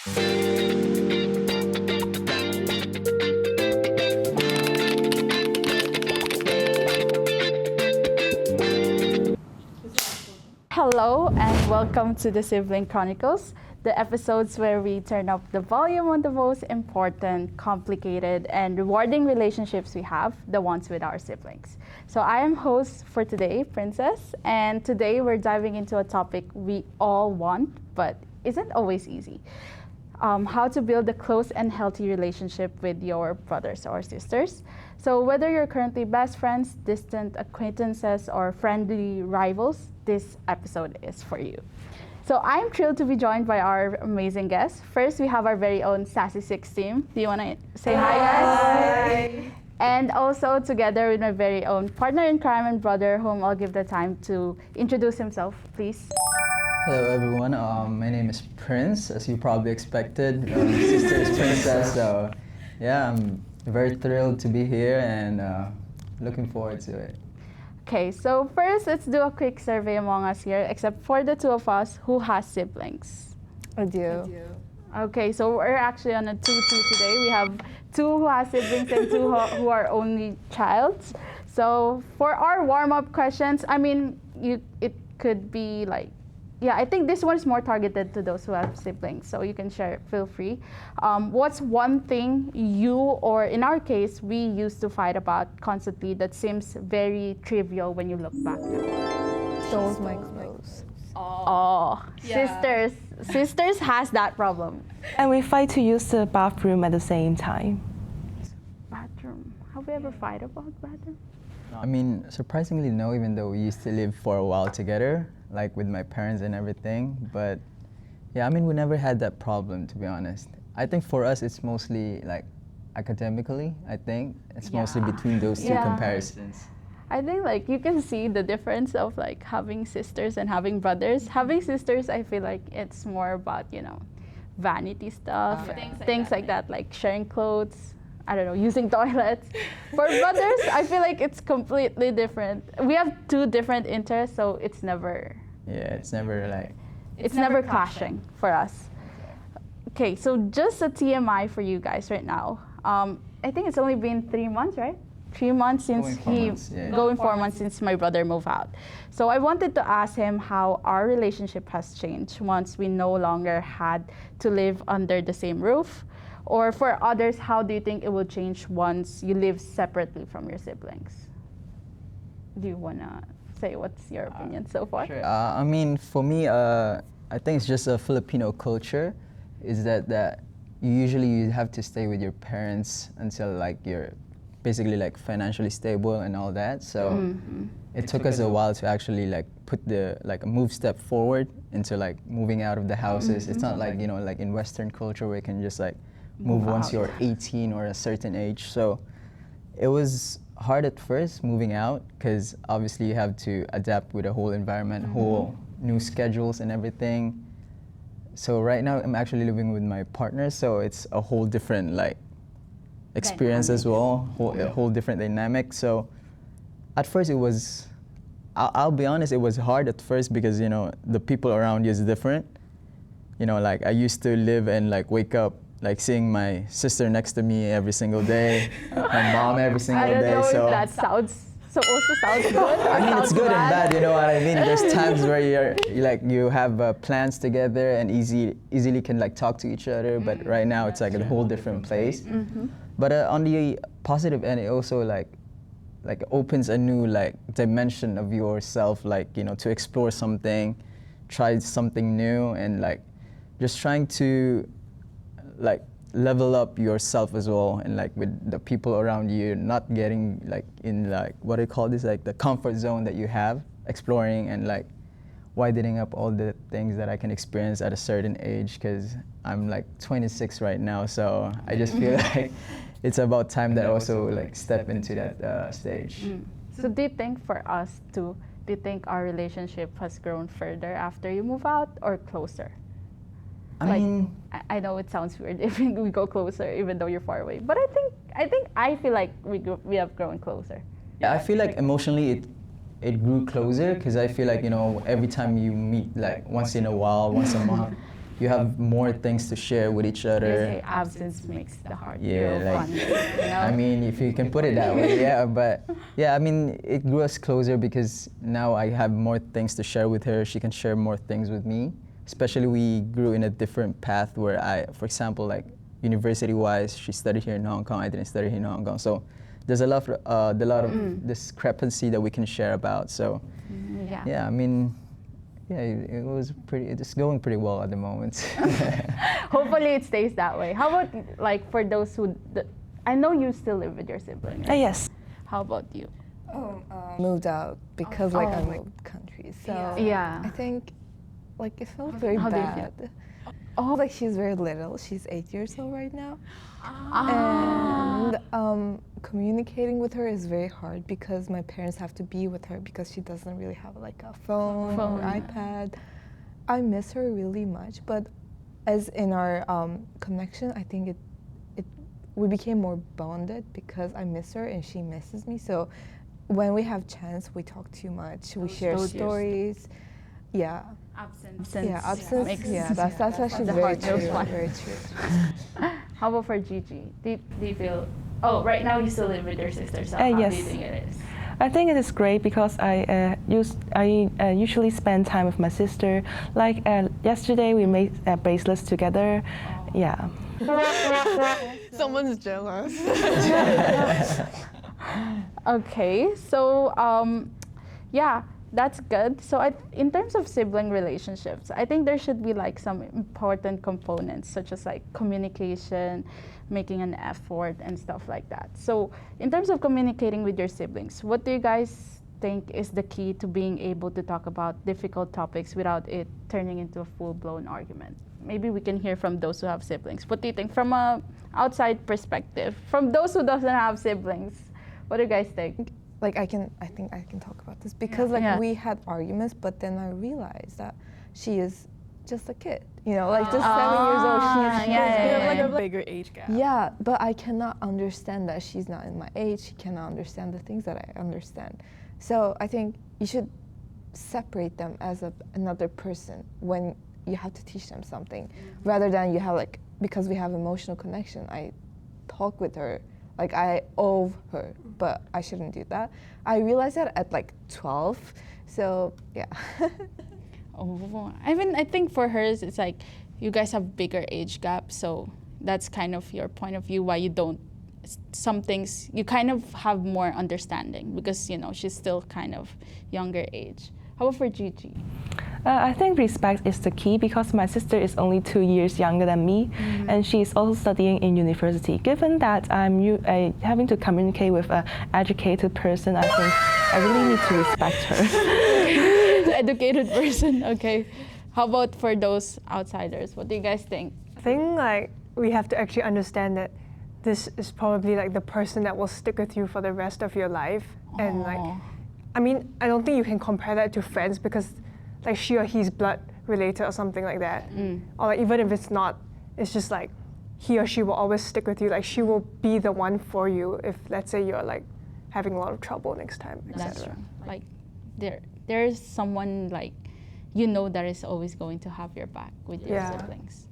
Hello and welcome to the Sibling Chronicles, the episodes where we turn up the volume on the most important, complicated, and rewarding relationships we have, the ones with our siblings. So I am host for today, Princess, and today we're diving into a topic we all want, but isn't always easy. How to build a close and healthy relationship with your brothers or sisters. So whether you're currently best friends, distant acquaintances, or friendly rivals, this episode is for you. So I'm thrilled to be joined by our amazing guests. First, we have our very own Sassy Six team. Do you want to say hi, guys? Hi. And also together with my very own partner in crime and brother, whom I'll give the time to introduce himself, please. Hello everyone, my name is Prince, as you probably expected. My sister is Princess, so yeah, I'm very thrilled to be here and looking forward to it. Okay, so first let's do a quick survey among us here, except for the two of us, who has siblings? I do. Okay, so we're actually on a 2-2 today. We have two who have siblings and two who are only childs. So for our warm-up questions, I mean, it could be like, yeah, I think this one is more targeted to those who have siblings, so you can share, feel free. What's one thing you, or in our case, we used to fight about constantly that seems very trivial when you look back now? Stones my clothes. Oh, yeah. Sisters has that problem. And we fight to use the bathroom at the same time. Bathroom. Have we ever fight about bathroom? I mean, surprisingly no, even though we used to live for a while together, like with my parents and everything, but yeah, I mean, we never had that problem, to be honest. I think for us, it's mostly like academically, I think. It's mostly between those two comparisons. I think like you can see the difference of like having sisters and having brothers. Having sisters, I feel like it's more about, vanity stuff, things like that, like sharing clothes, I don't know, using toilets. For brothers, I feel like it's completely different. We have two different interests, so it's never... Yeah, it's never like... It's never clashing for us. Okay, so just a TMI for you guys right now. I think it's only been 3 months, right? 3 months since going 4 months since my brother moved out. So I wanted to ask him how our relationship has changed once we no longer had to live under the same roof. Or for others, how do you think it will change once you live separately from your siblings? Do you want to say what's your opinion so far? Sure. I mean, for me, I think it's just a Filipino culture, is that you have to stay with your parents until like you're basically like financially stable and all that. So it took us a while to actually like put a move step forward into like moving out of the houses. It's not like, like in Western culture where you can just like move once you're 18 or a certain age. So it was hard at first moving out because obviously you have to adapt with the whole environment, whole new schedules and everything. So right now I'm actually living with my partner, so it's a whole different like experience as well, a whole different dynamic. So at first it was, I'll be honest, it was hard at first because the people around you is different. Like I used to live and like wake up like seeing my sister next to me every single day, my mom every single day. I don't know so if that supposed to sound good. I mean, it's good and bad, you know what I mean? There's times where you have plans together and easily can like talk to each other, but right now it's like a whole different place. But on the positive end, it also like opens a new like dimension of yourself, like to explore something, try something new, and like just trying to like level up yourself as well, and like with the people around you, not getting like in like what do you call this, like the comfort zone that you have, exploring and like widening up all the things that I can experience at a certain age, because I'm like 26 right now, so I just feel like it's about time that I also like step into that stage. So do you think for us too, do you think our relationship has grown further after you move out or closer? I mean, I know it sounds weird if we go closer even though you're far away, but I feel like we have grown closer. Yeah, I feel like emotionally it grew closer, because I feel like every time you meet, like once in a while, once a month, you have more things to share with each They other. say absence makes the heart Yeah, grow like, fonder, you know? I mean, if you can put it that way, yeah. But yeah, I mean, it grew us closer because now I have more things to share with her. She can share more things with me. Especially we grew in a different path where for example, like university-wise, she studied here in Hong Kong. I didn't study here in Hong Kong. So there's a lot of discrepancy that we can share about. So Yeah. yeah, I mean, yeah, it's going pretty well at the moment. Hopefully it stays that way. How about like for those I know you still live with your sibling, right? Yes. How about you? Moved out because I Oh. moved countries. So Yeah. I think like it felt very How do you feel? bad. Oh, like she's very little. She's 8 years old right now. Ah. And communicating with her is very hard because my parents have to be with her because she doesn't really have like a phone or iPad. I miss her really much, but as in our connection, I think we became more bonded because I miss her and she misses me. So when we have chance, we talk too much. We share stories. Yeah. Absence. Yeah, absence. Makes- Yeah, that's actually The very heart goes true. fonder. Very true. How about for Gigi? Do you feel? Oh, right now you still live with your sister. So how do yes. you think it is? I think it is great because I usually spend time with my sister. Like yesterday, we made bracelets together. Yeah. Someone's jealous. Okay, so yeah, that's good. So in terms of sibling relationships, I think there should be like some important components such as like communication, making an effort, and stuff like that. So in terms of communicating with your siblings, what do you guys think is the key to being able to talk about difficult topics without it turning into a full-blown argument? Maybe we can hear from those who have siblings. What do you think from a outside perspective? From those who doesn't have siblings, what do you guys think? Like I think I can talk about this because like Yeah. we had arguments, but then I realized that she is just a kid. You know, like just 7 years old. She's yeah, Like yeah. a bigger age gap. Yeah, but I cannot understand that she's not in my age. She cannot understand the things that I understand. So I think you should separate them as another person when you have to teach them something, rather than you have like, because we have emotional connection, I talk with her, like I owe her, but I shouldn't do that. I realized that at like 12, so yeah. Oh, I think for hers, it's like you guys have bigger age gap, so that's kind of your point of view why you don't. Some things you kind of have more understanding because you know she's still kind of younger age. How about for Gigi? I think respect is the key because my sister is only 2 years younger than me, and she's also studying in university. Given that I'm having to communicate with an educated person, I think I really need to respect her. Educated person, okay. How about for those outsiders? What do you guys think? I think like we have to actually understand that this is probably like the person that will stick with you for the rest of your life. And like, Aw. I mean, I don't think you can compare that to friends because like she or he's blood related or something like that. Or like even if it's not, it's just like he or she will always stick with you. Like she will be the one for you if let's say you're like having a lot of trouble next time, That's etc. true. Like there's someone like you know that is always going to have your back with your Yeah. siblings.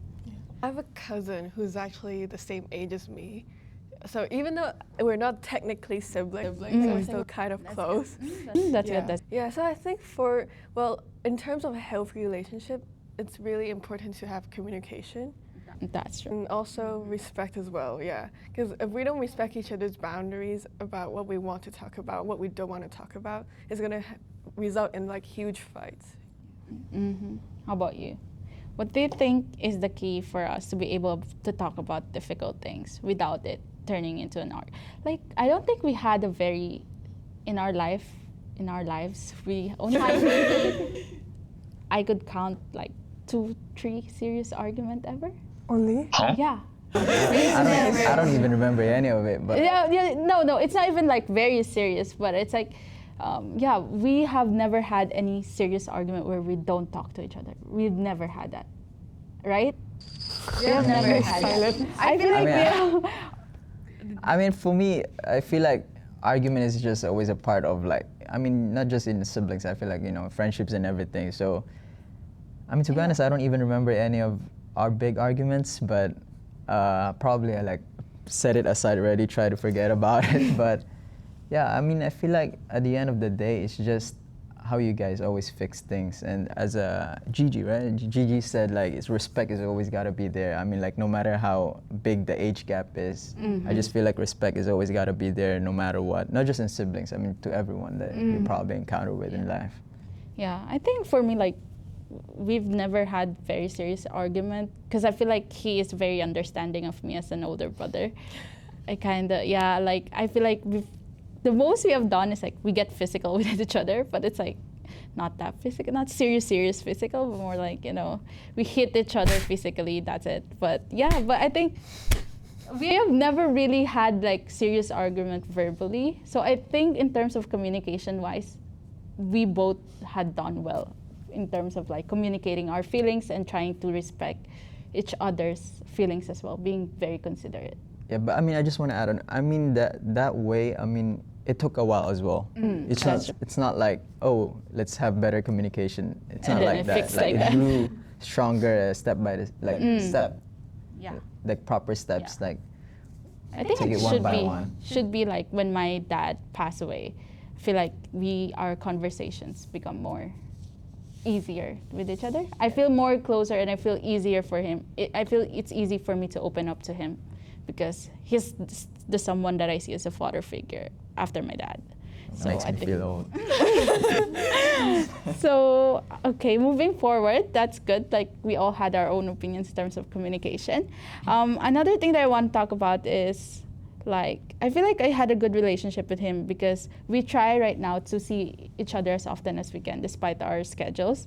I have a cousin who's actually the same age as me. So even though we're not technically siblings, we're still kind of close. That's yeah. good. That's Yeah, so I think in terms of a healthy relationship, it's really important to have communication that's true. and also respect as well, yeah. Because if we don't respect each other's boundaries about what we want to talk about, what we don't want to talk about, it's going to result in like huge fights. How about you? What do you think is the key for us to be able to talk about difficult things without it turning into an art? Like, I don't think we had a very, in our lives, we only had, I could count like 2-3 serious argument ever. Only? Yeah. I don't even remember any of it, but No, it's not even like very serious, but it's like, yeah, we have never had any serious argument where we don't talk to each other. We've never had that, right? Yeah, We've never had that. I feel like I mean, for me, I feel like argument is just always a part of like, I mean, not just in siblings, I feel like, you know, friendships and everything. So, I mean, to be honest, I don't even remember any of our big arguments, but probably I like set it aside already, try to forget about it. But yeah, I mean, I feel like at the end of the day, it's just how you guys always fix things. And as a Gigi, right? Gigi said like, it's respect is always gotta be there. I mean, like no matter how big the age gap is, I just feel like respect is always gotta be there no matter what. Not just in siblings, I mean to everyone that you probably encounter with in life. Yeah, I think for me, like, we've never had very serious argument because I feel like he is very understanding of me as an older brother. I kind of, yeah, like, I feel like the most we have done is like we get physical with each other, but it's like not that physical, not serious physical, but more like, you know, we hit each other physically, that's it. But yeah, but I think we have never really had like serious argument verbally. So I think in terms of communication wise, we both had done well in terms of like communicating our feelings and trying to respect each other's feelings as well, being very considerate. Yeah, but I mean, I just want to add on. I mean that way. I mean, it took a while as well. It's not like, oh, let's have better communication. It's And not then like it that. fixed Like like it that. grew stronger step by step. Yeah. Like proper steps. Yeah. Like I think take it it one should by be one. should be like when my dad passed away. I feel like our conversations become more easier with each other. I feel more closer and I feel easier for him. I feel it's easy for me to open up to him because he's the someone that I see as a father figure after my dad. So makes I me think feel old. so, okay, moving forward, that's good. Like, we all had our own opinions in terms of communication. Another thing that I want to talk about is, like, I feel like I had a good relationship with him because we try right now to see each other as often as we can, despite our schedules.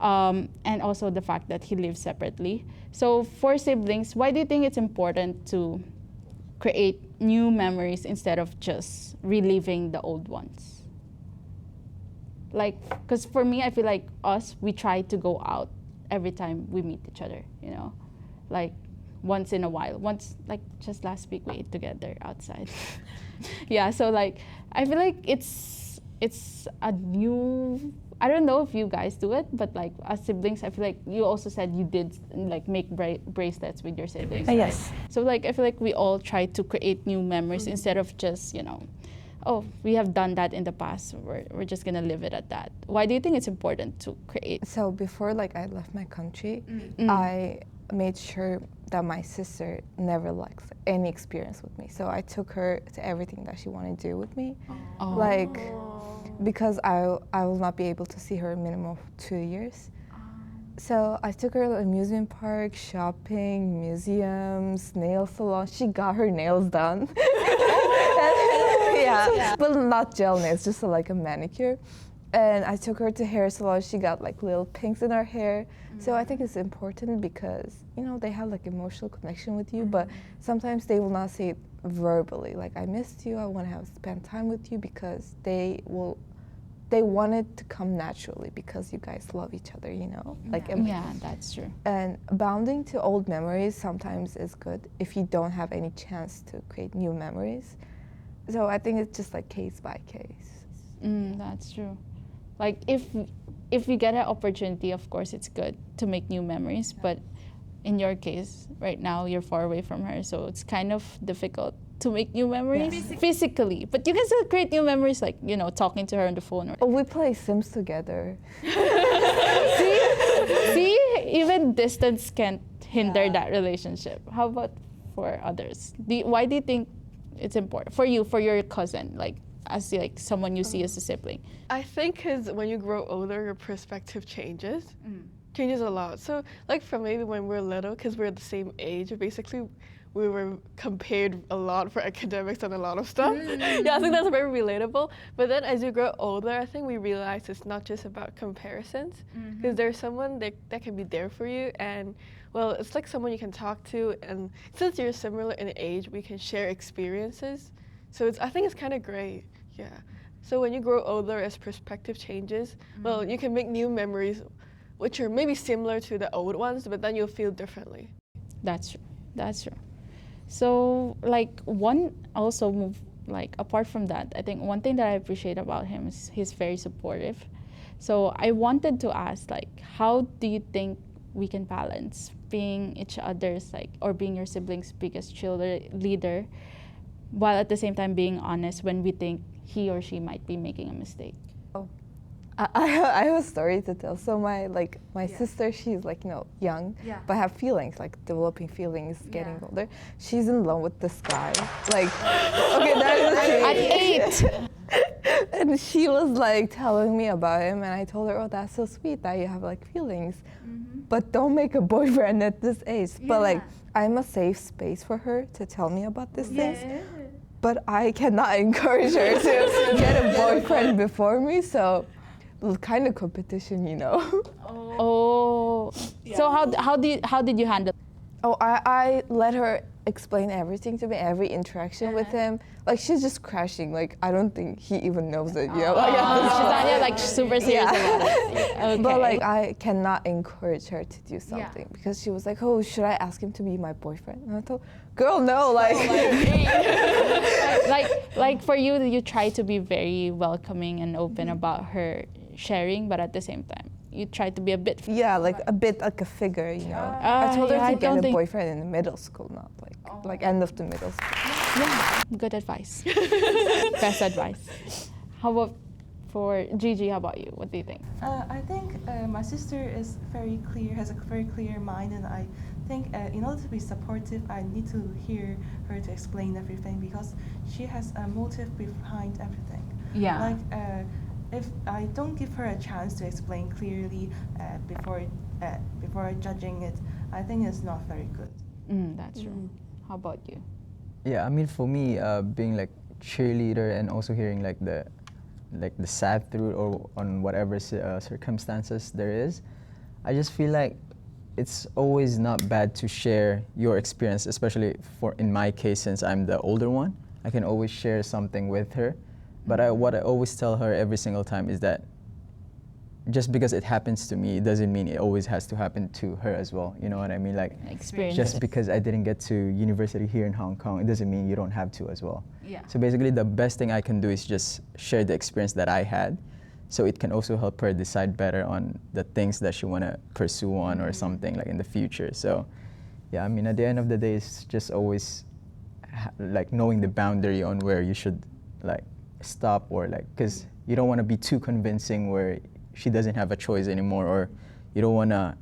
And also the fact that he lives separately. So, for siblings, why do you think it's important to create new memories instead of just reliving the old ones? Like, because for me, I feel like we try to go out every time we meet each other, you know? Like, once in a while. Once, like, just last week we ate together outside. Yeah, so, like, I feel like it's a new, I don't know if you guys do it, but, like, as siblings, I feel like you also said you did, like, make bracelets with your siblings, right? Yes. So, like, I feel like we all try to create new memories instead of just, you know, oh, we have done that in the past. We're just gonna live it at that. Why do you think it's important to create? So before like I left my country, I made sure that my sister never likes any experience with me. So I took her to everything that she wanted to do with me. Oh. Like because I will not be able to see her a minimum of 2 years. So I took her to amusement park, shopping, museums, nail salon. She got her nails done. Yeah, but not gel nails, just like a manicure. And I took her to hair salon. She got like little pinks in her hair. So I think it's important because, you know, they have like emotional connection with you, but sometimes they will not say it verbally. Like, I missed you, I want to spend time with you, because they want it to come naturally because you guys love each other, you know? Like, Yeah, that's true. and bounding to old memories sometimes is good if you don't have any chance to create new memories. So I think it's just like case by case. That's true. Like, if you get an opportunity, of course, it's good to make new memories. But in your case, right now, you're far away from her, so it's kind of difficult to make new memories physically. But you can still create new memories, like, you know, talking to her on the phone. Or Oh, we play Sims together. See, even distance can't hinder that relationship. How about for others? Why do you think it's important for you, for your cousin, like as like someone you see as a sibling? I think because when you grow older, your perspective changes a lot. So like from maybe when we're little, because we're the same age, basically we were compared a lot for academics and a lot of stuff. Yeah, I think that's very relatable. But then as you grow older, I think we realize it's not just about comparisons, because there's someone that can be there for you, and well, it's like someone you can talk to, and since you're similar in age, we can share experiences. So I think it's kind of great, yeah. So when you grow older, as perspective changes, well, you can make new memories, which are maybe similar to the old ones, but then you'll feel differently. That's true. That's true. So, like, apart from that, I think one thing that I appreciate about him is he's very supportive. So I wanted to ask, like, how do you think we can balance being each other's or being your sibling's biggest leader, while at the same time being honest when we think he or she might be making a mistake? I have a story to tell. So my sister, she's young, Yeah. but have feelings, developing feelings, getting Yeah. older. She's in love with this guy. Okay, that is At 8. And she was telling me about him, and I told her, oh, that's so sweet that you have feelings, but don't make a boyfriend at this age. But Yeah. I'm a safe space for her to tell me about these things. But I cannot encourage her to get a boyfriend before me, so kind of competition, Oh. So how did you handle? Oh, I let her explain everything to me, every interaction with him. She's just crashing. I don't think he even knows it. She's not yet super serious Yeah. about it. Okay. But I cannot encourage her to do something because she was like, oh, should I ask him to be my boyfriend? And I told, girl, no, like for you, you try to be very welcoming and open about her sharing, but at the same time, you try to be a bit. Yeah, a bit like a figure, I told her yeah, I to get don't a think- boyfriend in the middle school, not end of the middle school. Yeah, good advice. Best advice. How about for Gigi? How about you? What do you think? I think my sister is very clear, has a very clear mind, and I think in order to be supportive, I need to hear her to explain everything because she has a motive behind everything. Yeah. If I don't give her a chance to explain clearly before judging it, I think it's not very good. That's true. How about you? Yeah, I mean, for me, being cheerleader and also hearing the sad truth or on whatever circumstances there is, I just feel like it's always not bad to share your experience, especially in my case, since I'm the older one. I can always share something with her. But what I always tell her every single time is that just because it happens to me, it doesn't mean it always has to happen to her as well. You know what I mean? Experience. Just because I didn't get to university here in Hong Kong, it doesn't mean you don't have to as well. Yeah. So basically, the best thing I can do is just share the experience that I had, so it can also help her decide better on the things that she want to pursue on or something in the future. So, yeah, I mean, at the end of the day, it's just always knowing the boundary on where you should stop or because you don't want to be too convincing where she doesn't have a choice anymore, or you don't want to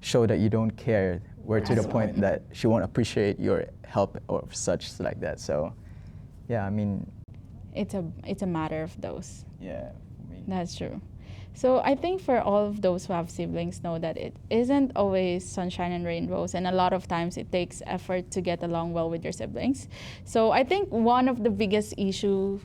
show that you don't care where to the point that she won't appreciate your help or such like that. So yeah, I mean, It's a matter of those. yeah, for me. That's true. So I think for all of those who have siblings know that it isn't always sunshine and rainbows, and a lot of times it takes effort to get along well with your siblings. So I think one of the biggest issue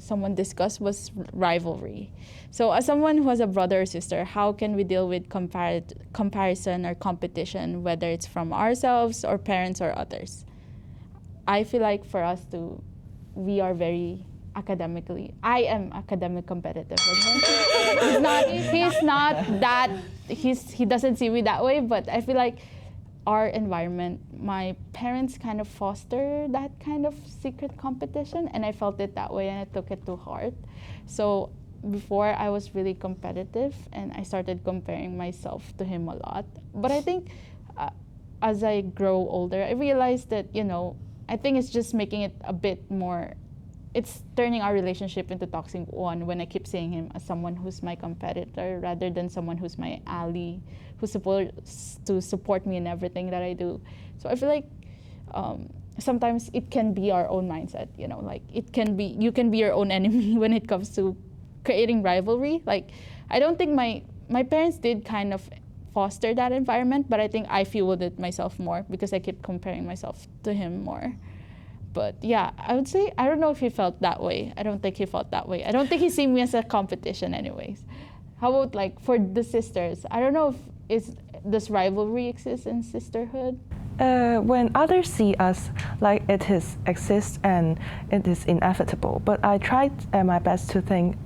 someone discussed was rivalry. So as someone who has a brother or sister, how can we deal with comparison or competition, whether it's from ourselves or parents or others? I feel like for us we are very I am academic competitive with him. He doesn't see me that way, but I feel like our environment, my parents kind of foster that kind of secret competition, and I felt it that way and I took it to heart. So before I was really competitive and I started comparing myself to him a lot. But I think as I grow older, I realized that, I think it's just making it a bit more, it's turning our relationship into toxic one when I keep seeing him as someone who's my competitor rather than someone who's my ally, who's supposed to support me in everything that I do. So I feel like sometimes it can be our own mindset, you can be your own enemy when it comes to creating rivalry. I don't think my parents did kind of foster that environment, but I think I fueled it myself more because I kept comparing myself to him more. But yeah, I would say, I don't know if he felt that way. I don't think he felt that way. I don't think he see me as a competition anyways. How about for the sisters? I don't know if does rivalry exist in sisterhood? When others see us it exists and it is inevitable, but I tried my best to think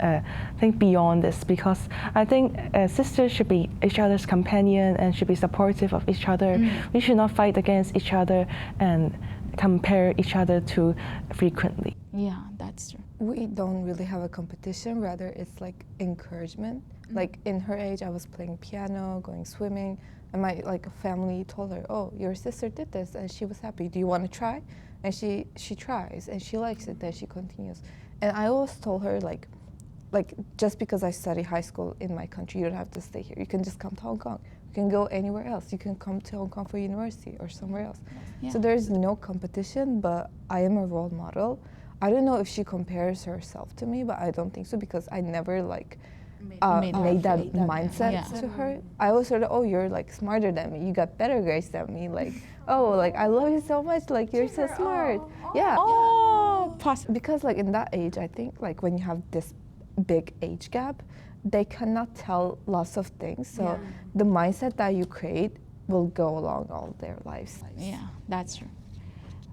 beyond this because I think sisters should be each other's companion and should be supportive of each other. We should not fight against each other and compare each other too frequently. Yeah, that's true. We don't really have a competition, rather it's encouragement. In her age, I was playing piano, going swimming, And my like family told her, oh, your sister did this and she was happy. Do you want to try? And she tries and she likes it, then she continues. And I always told her like just because I study high school in my country, you don't have to stay here. You can just come to Hong Kong. You can go anywhere else. You can come to Hong Kong for university or somewhere else. Yeah. So there's no competition, but I am a role model. I don't know if she compares herself to me, but I don't think so because I never like made that mindset Yeah. to her. I was sort of, oh, you're like smarter than me. You got better grades than me. Like, oh, like I love you so much. Like you're so smart. Yeah. Because like in that age, I think like when you have this big age gap, they cannot tell lots of things. So the mindset that you create will go along all their lives. Yeah, that's true.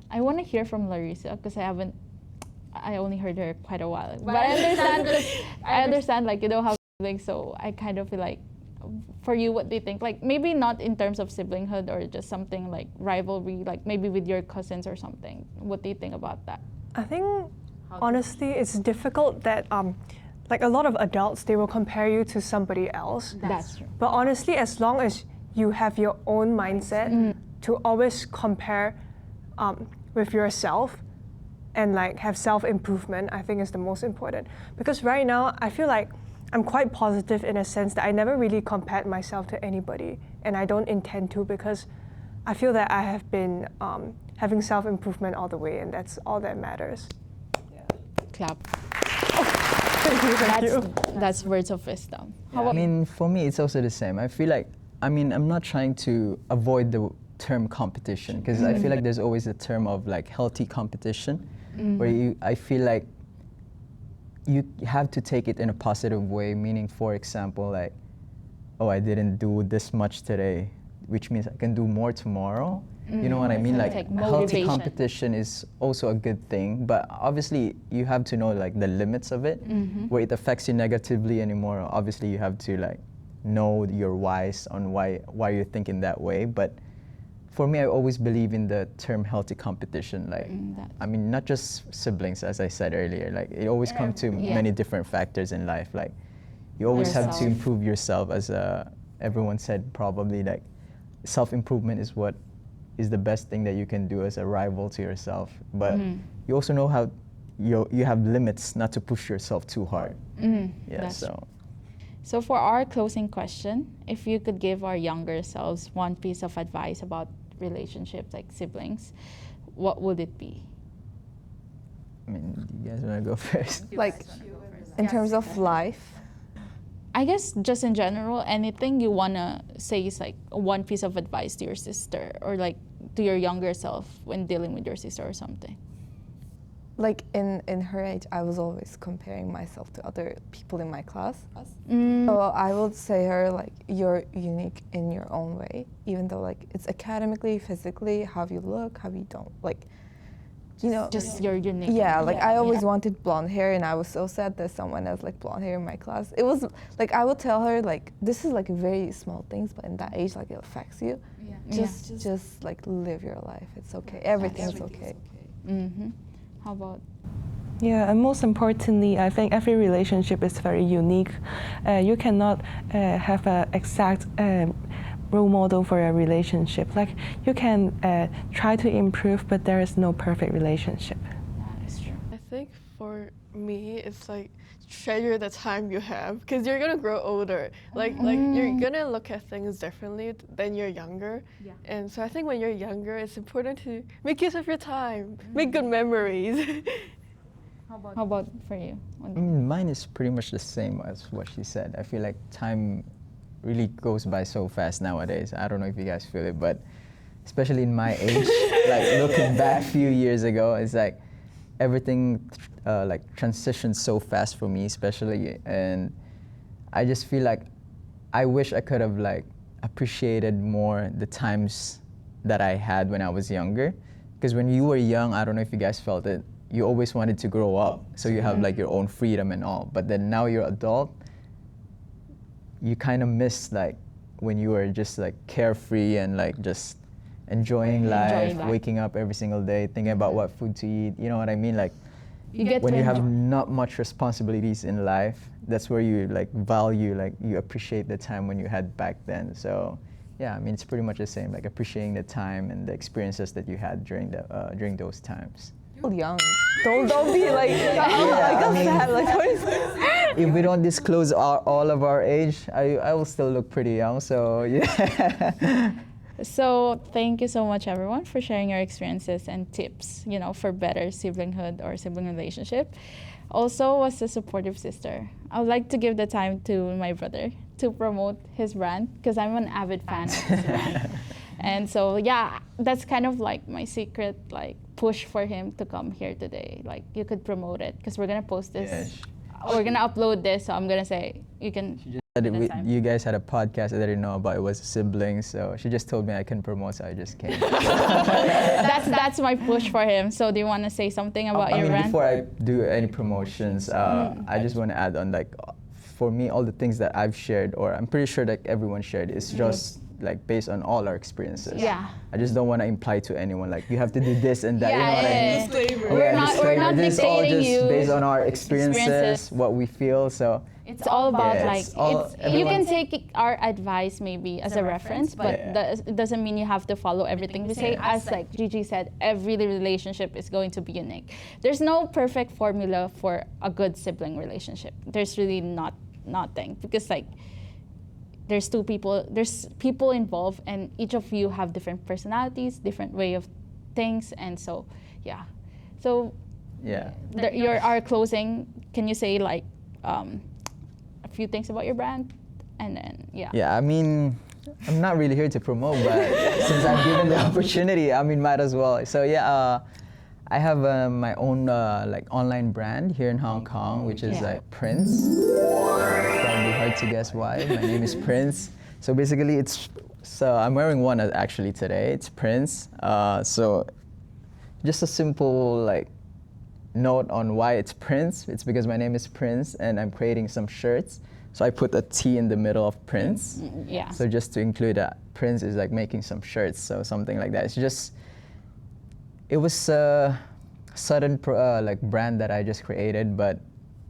I want to hear from Larissa because I only heard her quite a while. But I understand I understand like you don't have siblings, so I kind of feel like for you, what do you think? Like maybe not in terms of siblinghood or just something like rivalry, like maybe with your cousins or something. What do you think about that? I think honestly, it's difficult that like a lot of adults, they will compare you to somebody else. That's true. But honestly, as long as you have your own mindset to always compare with yourself and like have self-improvement, I think is the most important. Because right now, I feel like I'm quite positive in a sense that I never really compared myself to anybody, and I don't intend to because I feel that I have been having self-improvement all the way, and that's all that matters. Clap. Thank you. That's words of wisdom. How I about mean, for me, it's also the same. I feel like, I mean, I'm not trying to avoid the term competition because I feel like there's always a term of like healthy competition where I feel like you have to take it in a positive way, meaning, for example, like, oh, I didn't do this much today, which means I can do more tomorrow. You know what I mean? Like, Like healthy motivation. competition is also a good thing, but obviously you have to know like the limits of it, where it affects you negatively anymore. Obviously, you have to like know your whys on why you're thinking that way. But for me, I always believe in the term healthy competition. Like, I mean, not just siblings, as I said earlier. Like, it always comes to many different factors in life. Like, you always have to Yourself. improve yourself, as everyone said. Probably like self-improvement is what is the best thing that you can do as a rival to yourself. But you also know how you have limits not to push yourself too hard. Yeah, That's so. So for our closing question, if you could give our younger selves one piece of advice about relationships like siblings, what would it be? I mean, do you guys want to go first? Like in terms of life, I guess just in general, anything you wanna say is like one piece of advice to your sister or like to your younger self when dealing with your sister or something. like in her age, I was always comparing myself to other people in my class. Mm. So I would say her like you're unique in your own way, even though like it's academically, physically, how you look, how you don't like, you know. Just your unique. Yeah, like I always wanted blonde hair, and I was so sad that someone has like blonde hair in my class. It was like I would tell her like this is like very small things, but in that age like it affects you. Just like live your life. It's okay. Everything's okay. Mm-hmm. How about? Yeah, and most importantly, I think every relationship is very unique. You cannot have an exact role model for a relationship. Like you can try to improve, but there is no perfect relationship. That's true. I think for me, it's like treasure the time you have because you're gonna grow older. Like you're gonna look at things differently than you're younger. Yeah. And so I think when you're younger, it's important to make use of your time, make good memories. How about for you? Mine is pretty much the same as what she said. I feel like time really goes by so fast nowadays. I don't know if you guys feel it, but especially in my age, like looking back a few years ago, it's like everything like transitioned so fast for me, especially, and I just feel like I wish I could have like appreciated more the times that I had when I was younger. Because when you were young, I don't know if you guys felt it, you always wanted to grow up, so you have like your own freedom and all. But then now you're adult, you kind of miss like when you were just like carefree and like just enjoying life, waking up every single day, thinking about what food to eat. You know what I mean? Like You get when to you have enjoy. not much responsibilities in life, that's where you like value, like you appreciate the time when you had back then. So yeah, I mean, it's pretty much the same, like appreciating the time and the experiences that you had during those times. Still young. Don't be like, sad. Like, what is If we don't disclose all of our age, I will still look pretty young, so yeah. So thank you so much, everyone, for sharing your experiences and tips, for better siblinghood or sibling relationship. Also, as a supportive sister, I would like to give the time to my brother to promote his brand because I'm an avid fan of his brand. And so, yeah, that's kind of like my secret, like, push for him to come here today. Like, you could promote it because we're gonna post this. Yes. We're gonna upload this, so I'm gonna say you can. You guys had a podcast that I didn't know about. It was siblings, so she just told me I can promote, so I just came. That's my push for him. So do you want to say something about your brand? Before I do any promotions, I just want to add on, like, for me, all the things that I've shared, or I'm pretty sure that everyone shared, is just like based on all our experiences. Yeah. I just don't want to imply to anyone like you have to do this and that. You know what I mean? Disclaimer. We're not This is all dictating just you. based on our experiences, what we feel. So It's all about Yeah, like it's all- you can everyone- take our advice maybe as a reference, but Yeah. it doesn't mean you have to follow everything we say. As like Gigi said, every relationship is going to be unique. There's no perfect formula for a good sibling relationship. There's really nothing because like there's people involved, and each of you have different personalities, different way of things, and so yeah. So yeah. our closing. Can you say like a few things about your brand, and then yeah. Yeah, I mean, I'm not really here to promote, but since I'm given the opportunity, I mean, might as well. So yeah, I have my own like online brand here in Hong Kong, which is like Prince. It's probably hard to guess why. My name is Prince. So basically, I'm wearing one actually today. It's Prince. So just a simple like note on why it's Prince. It's because my name is Prince, and I'm creating some shirts. So I put a T in the middle of Prince. Yeah. So just to include that, Prince is like making some shirts, so something like that. It was a sudden like brand that I just created, but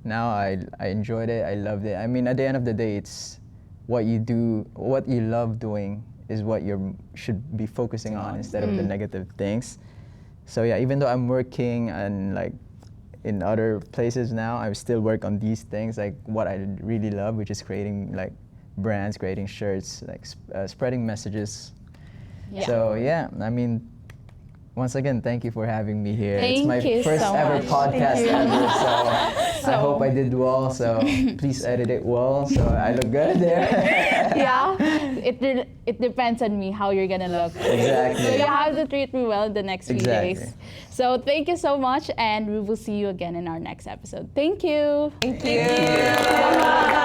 now I enjoyed it. I loved it. I mean, at the end of the day, it's what you do, what you love doing is what you should be focusing on instead of the negative things. So yeah, even though I'm working and like in other places now, I still work on these things, like what I really love, which is creating like brands, creating shirts, like spreading messages. Yeah. So yeah, I mean, once again, thank you for having me here. Thank it's my you first so ever much. podcast ever, so I hope I did well. So please edit it well, so I look good there. Yeah, it depends on me how you're gonna look. Exactly. So you have to treat me well the next few Exactly. days. So thank you so much, and we will see you again in our next episode. Thank you. Thank you. Bye.